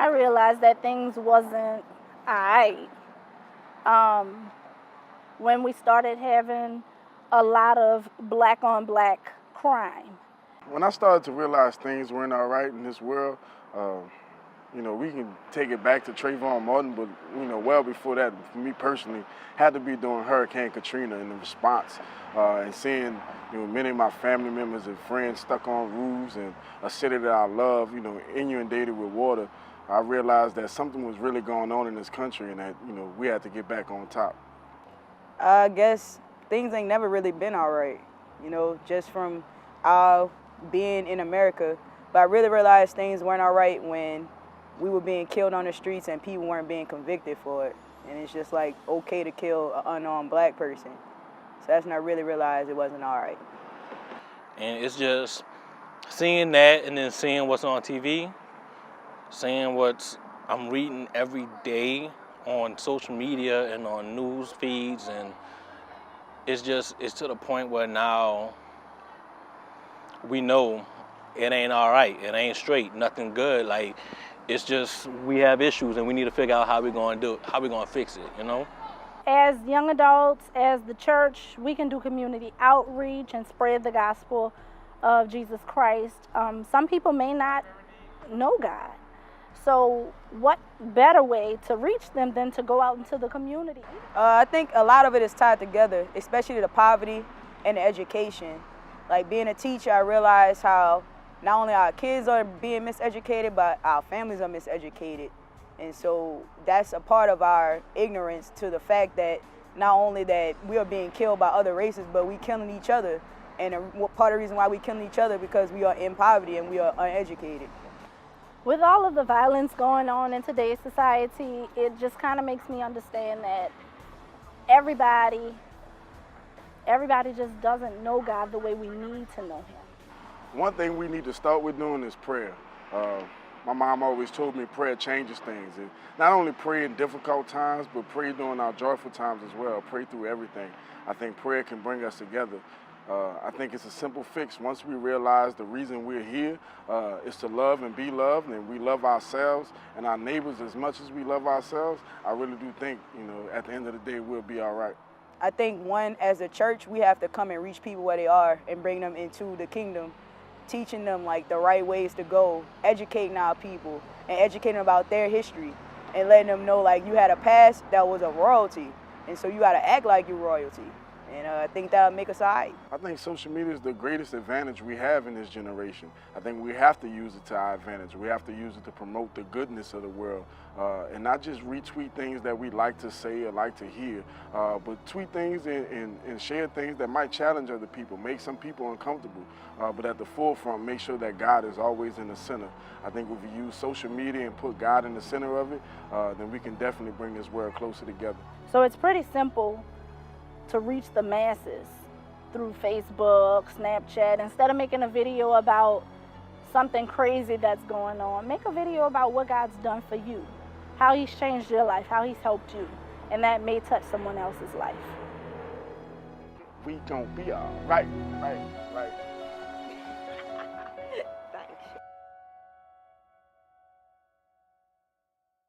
I realized that things wasn't alright. When we started having a lot of black on black crime. When I started to realize things weren't all right in this world, we can take it back to Trayvon Martin, but well before that, for me personally, had to be during Hurricane Katrina and the response, and seeing many of my family members and friends stuck on roofs and a city that I love, inundated with water. I realized that something was really going on in this country, and that we had to get back on top. I guess things ain't never really been all right, just from being in America. But I really realized things weren't all right when we were being killed on the streets and people weren't being convicted for it. And it's just like okay to kill an unarmed black person. So that's when I really realized it wasn't all right. And it's just seeing that and then seeing what's on TV, seeing what I'm reading every day on social media and on news feeds, and it's to the point where now we know it ain't all right, it ain't straight, nothing good. Like, it's just we have issues and we need to figure out how we're going to do it, how we're going to fix it, As young adults, as the church, we can do community outreach and spread the gospel of Jesus Christ. Some people may not know God. So what better way to reach them than to go out into the community? I think a lot of it is tied together, especially the poverty and the education. Like being a teacher, I realized how not only our kids are being miseducated, but our families are miseducated. And so that's a part of our ignorance to the fact that not only that we are being killed by other races, but we killing each other. And part of the reason why we killing each other because we are in poverty and we are uneducated. With all of the violence going on in today's society, it just kind of makes me understand that everybody just doesn't know God the way we need to know Him. One thing we need to start with doing is prayer. My mom always told me prayer changes things. And not only pray in difficult times, but pray during our joyful times as well. Pray through everything. I think prayer can bring us together. I think it's a simple fix. Once we realize the reason we're here is to love and be loved, and we love ourselves and our neighbors as much as we love ourselves, I really do think, at the end of the day, we'll be all right. I think, as a church, we have to come and reach people where they are and bring them into the kingdom, teaching them like the right ways to go, educating our people and educating them about their history and letting them know like you had a past that was a royalty, and so you got to act like you're royalty. And I think that'll make us all right. I think social media is the greatest advantage we have in this generation. I think we have to use it to our advantage. We have to use it to promote the goodness of the world, and not just retweet things that we like to say or like to hear, but tweet things and share things that might challenge other people, make some people uncomfortable, but at the forefront, make sure that God is always in the center. I think if we use social media and put God in the center of it, then we can definitely bring this world closer together. So it's pretty simple to reach the masses through Facebook, Snapchat. Instead of making a video about something crazy that's going on, make a video about what God's done for you, how He's changed your life, how He's helped you, and that may touch someone else's life. We gonna be all right.